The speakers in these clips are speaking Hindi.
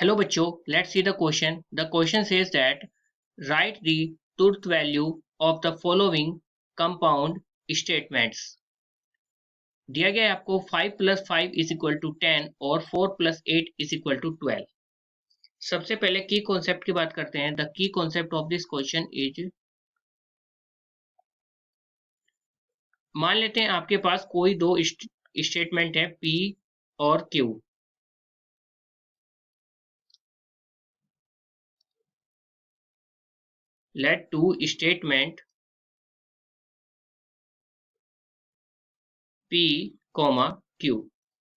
Hello बच्चों, let's see the question. The question says that write the truth value of the following compound statements. दिया गया है आपको 5 + 5 = 10 और 4 + 8 = 12. सबसे पहले की कॉन्सेप्ट की बात करते हैं. The key concept of this question is, मान लेते हैं आपके पास कोई दो स्टेटमेंट है P और Q. Let two statement P, Q.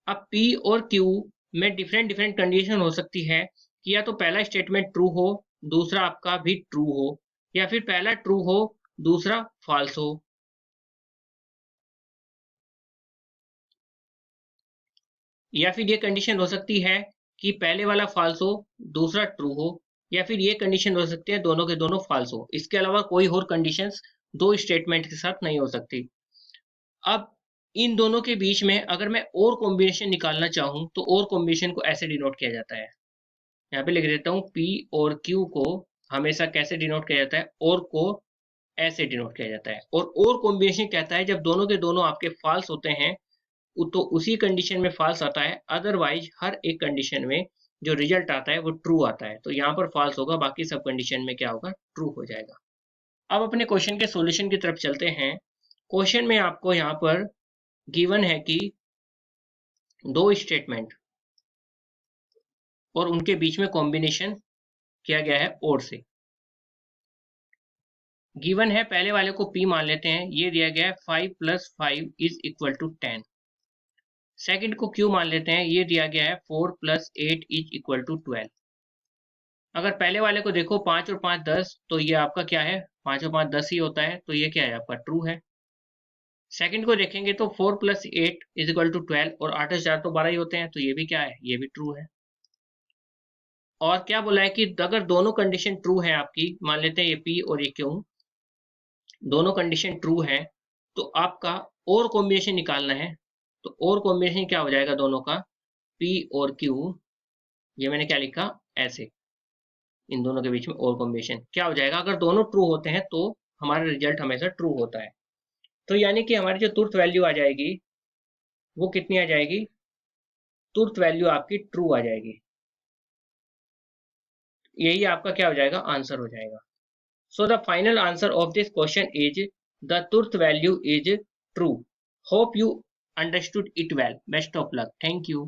अब P और Q में डिफरेंट कंडीशन हो सकती है कि या तो पहला स्टेटमेंट ट्रू हो, दूसरा आपका भी ट्रू हो, या फिर पहला ट्रू हो, दूसरा फॉल्स हो. या फिर ये कंडीशन हो सकती है कि पहले वाला फॉल्स हो, दूसरा ट्रू हो, या फिर ये कंडीशन हो सकती है दोनों के दोनों फॉल्स हो. इसके अलावा कोई और कंडीशंस दो स्टेटमेंट के साथ नहीं हो सकती. अब इन दोनों के बीच में अगर मैं और कॉम्बिनेशन निकालना चाहूं तो और कॉम्बिनेशन को ऐसे डिनोट किया जाता है. यहाँ पे लिख देता हूँ P और Q को हमेशा कैसे डिनोट किया जाता है, और को ऐसे डिनोट किया जाता है. और कॉम्बिनेशन कहता है जब दोनों के दोनों आपके फॉल्स होते हैं तो उसी कंडीशन में फॉल्स आता है, अदरवाइज हर एक कंडीशन में जो रिजल्ट आता है वो ट्रू आता है. तो यहाँ पर फॉल्स होगा, बाकी सब कंडीशन में क्या होगा, ट्रू हो जाएगा. अब अपने क्वेश्चन के सॉल्यूशन की तरफ चलते हैं. क्वेश्चन में आपको यहाँ पर गिवन है कि दो स्टेटमेंट और उनके बीच में कॉम्बिनेशन किया गया है और से. गिवन है, पहले वाले को P मान लेते हैं, ये दिया गया है 5 + 5 = 10. सेकंड को Q मान लेते हैं, ये दिया गया है 4 + 8 = 12. अगर पहले वाले को देखो 5 और 5 10, तो ये आपका क्या है, 5 और 5 10 ही होता है, तो ये क्या है आपका ट्रू है. सेकंड को देखेंगे तो 4 + 8 = 12 और 8 और 4 तो 12 ही होते हैं, तो ये भी क्या है, ये भी ट्रू है. और क्या बोला है कि अगर दोनों कंडीशन ट्रू है आपकी, मान लेते हैं ये P और ये Q दोनों कंडीशन ट्रू है, तो आपका और कॉम्बिनेशन निकालना है. तो और कॉम्बिनेशन क्या हो जाएगा दोनों का, P और Q, ये मैंने क्या लिखा ऐसे, इन दोनों के बीच में और कॉम्बिनेशन क्या हो जाएगा, अगर दोनों ट्रू होते हैं तो हमारा रिजल्ट हमेशा ट्रू होता है. तो यानी कि हमारी जो तुर्त वैल्यू आ जाएगी वो कितनी आ जाएगी, तुर्त वैल्यू आपकी ट्रू आ जाएगी. यही आपका क्या हो जाएगा, आंसर हो जाएगा. So the final answer of this question is the truth value is true. Hope you understood it well. Best of luck. Thank you.